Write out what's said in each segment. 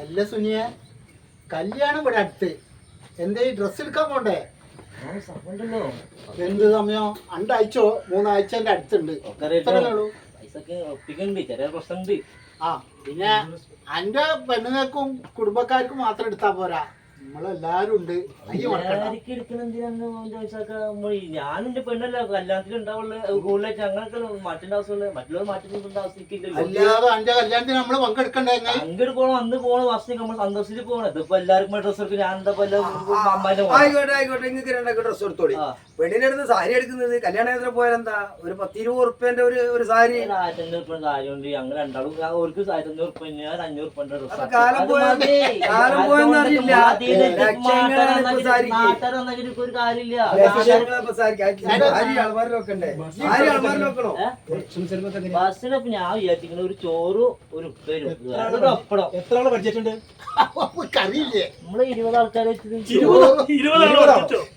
അല്ല സുനിയ, കല്യാണം ഇവിടെ അടുത്ത് എന്തേ ഡ്രസ് എടുക്കാൻ പോണ്ടേ? എന്ത് സമയം? 2 ആഴ്ചയോ 3 ആഴ്ചന്റെ അടുത്തുണ്ട്. ആ പിന്നെ എന്റെ പെണ്ണുങ്ങൾക്കും കുടുംബക്കാർക്കും മാത്രം എടുത്താ പോരാ, നമ്മളെല്ലാരും ഉണ്ട്. ഞാനും എന്റെ പെണ്ണല്ല കല്യാണത്തിന് ഉണ്ടാവുള്ള കൂടുതലായിട്ട് അങ്ങനൊക്കെ മാറ്റേണ്ട ആവശ്യമുള്ള മറ്റുള്ളവർ മാറ്റുന്ന ആവശ്യമില്ലല്ലോ. അല്ലാതെ എന്റെ കല്യാണത്തിന് നമ്മള് പങ്കെടുക്കണ്ടേ? പങ്കെടുക്കണം, അന്ന് പോണ വർഷം നമ്മൾ സന്തോഷത്തിൽ പോകണം. ഇതിപ്പോ എല്ലാവർക്കും ഡ്രസ് എടുക്കും. ഞാൻ എന്താ ആയിക്കോട്ടെ നിങ്ങൾക്ക് 2 ഡ്രസ് എടുത്തോളി. പെണ്ണിന്റെ അടുത്ത് സാരി എടുക്കുന്നത് കല്യാണത്തിന് പോയാലെന്താ? ഒരു 10-20 ഉറുപ്പ്യന്റെ ഒരു സാരി. 1500 സാരി ഉണ്ട്. ഞങ്ങൾ രണ്ടാളും അവർക്ക് 1500 ഉറുപ്പ്യ, 500 ഉറുപ്പ്യന്റെ ഡ്രസ്. കാലം പോയെന്നറിയില്ല. ഒരു കാര്യമില്ല. ബസ്സിനൊക്കെ ഞാൻ വിചാരിച്ചിരിക്കണ ഒരു ചോറും ഒരു ഉപ്പേരും ഒരു പപ്പടം. എത്ര ആള് ബഡ്ജറ്റ് ഉണ്ട്? നമ്മള് 20 ആൾക്കാരെ വെച്ചിട്ട്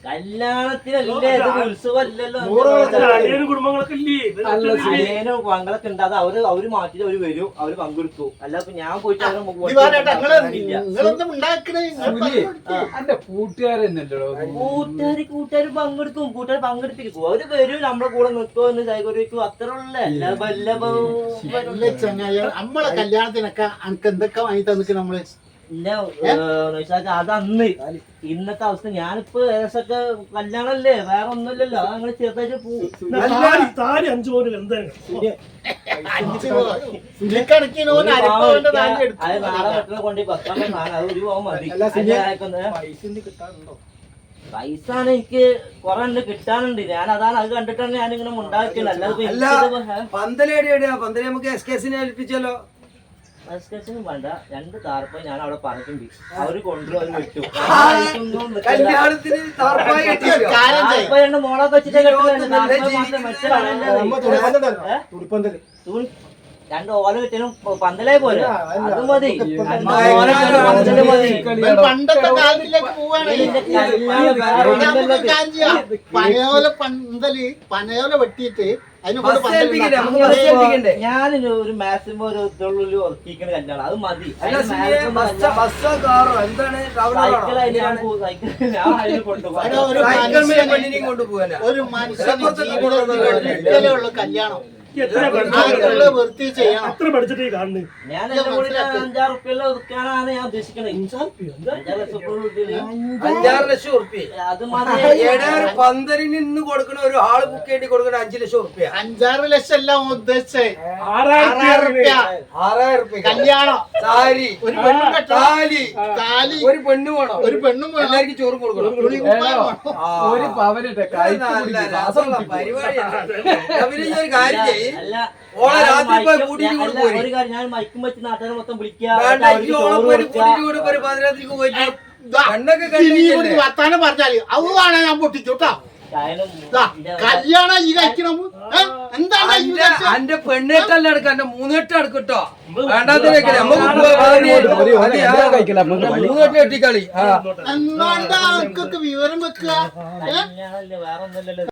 കല്യാണത്തിനല്ലേ, ഉത്സവം അല്ലല്ലോ. പങ്കളൊക്കെ ഉണ്ട്. അത് അവര് മാറ്റിട്ട് അവര് വരും, അവര് പങ്കെടുക്കും. അല്ല ഇപ്പൊ ഞാൻ പോയിട്ട് കൂട്ടുകാര് പങ്കെടുക്കും, കൂട്ടുകാർ പങ്കെടുപ്പിക്കും. അവര് വരും, നമ്മളെ കൂടെ നിൽക്കുമെന്ന് സൈകോരിക്കും. അത്ര ഉള്ളേ. നമ്മളെ കല്യാണത്തിനൊക്കെ അനക്ക് എന്തൊക്കെ വാങ്ങി തന്നിട്ട് നമ്മള് അതന്ന്. ഇന്നത്തെ അവസ്ഥ ഞാനിപ്പോ ഏകദേശമൊക്കെ കല്യാണല്ലേ, വേറെ ഒന്നുമില്ലല്ലോ. അങ്ങനെ ചെറുതായിട്ട് പോകും. നാളെ വെട്ടണ കൊണ്ട് പത്താം അത് ഒരു പോകാൻ മതി. പൈസ ആണ് എനിക്ക് കുറെ ഉണ്ട്, കിട്ടാനുണ്ട്. ഞാൻ അതാണ് അത് കണ്ടിട്ടാണ് ഞാനിങ്ങനെ ഉണ്ടാക്കിയത്. പന്തല് നമുക്ക് എസ്കേസിനെ ഏൽപ്പിച്ചല്ലോ. വേണ്ട, 2 താർപ്പായി ഞാൻ അവിടെ പറഞ്ഞിട്ടുണ്ട്. അവര് കൊണ്ടുവരും, അവര് വെച്ചു. മോളൊക്കെ വെച്ചിട്ട് 2 ഓല കിട്ടിയാലും പന്തലേ പോലെ അത് മതി. പണ്ടത്തെ കാലത്തിലേക്ക് പോവാണ്. പനയോല വെട്ടിയിട്ട് ഞാനൊരു ഒരു മാക്സിമം ഒരു ഇതുള്ളിൽ ഉറപ്പിക്കുന്ന കല്യാണം അത് മതി. ഒരു മനുഷ്യനുള്ള കല്യാണം വൃത്തി ചെയ്യണം. അത്ര ബഡ്ജറ്റ് കാണുന്നത്. ഞാൻ 5-6 ഉറുപ്പ്യല്ല ഒതുക്കാനാണ് ഞാൻ ഉദ്ദേശിക്കുന്നത്. 5-6 ലക്ഷം ഉറുപ്പ്യ അത് മതി. പന്തലിന് ഇന്ന് കൊടുക്കണ ഒരു ആള് ബുക്ക് ചെയ്ത് കൊടുക്കണ 5 ലക്ഷം ഉറുപ്പ്യ. 5-6 ലക്ഷം എല്ലാം ഉദ്ദേശിച്ചത് 6000 ഉറുപ്പ്യ കല്യാണം, സാരി, ഒരു പെണ്ണും താലി, ഒരു പെണ്ണു വേണം, ഒരു പെണ്ണും എല്ലാവർക്കും ചോറും കൊടുക്കണം, ഒരു പരിപാടിയാണ്. ഒരു കാര്യം ചെയ്യും, ഒരു കാര്യം ഞാൻ മൈക്കും വെച്ച് നാട്ടുകാരെ മൊത്തം വിളിക്കുക. വർത്താനം പറഞ്ഞാല് അതാണ് ഞാൻ പൊട്ടിച്ചോട്ടാ. കല്യാണം ഈ കഴിക്കണം. എന്റെ പെണ്ണേട്ടല്ല എടുക്കാം, എന്റെ 3 കെട്ട് എടുക്കട്ടോ. എന്താ വിവരം വെക്കുക. വേറെ ഒന്നുമല്ലല്ലോ.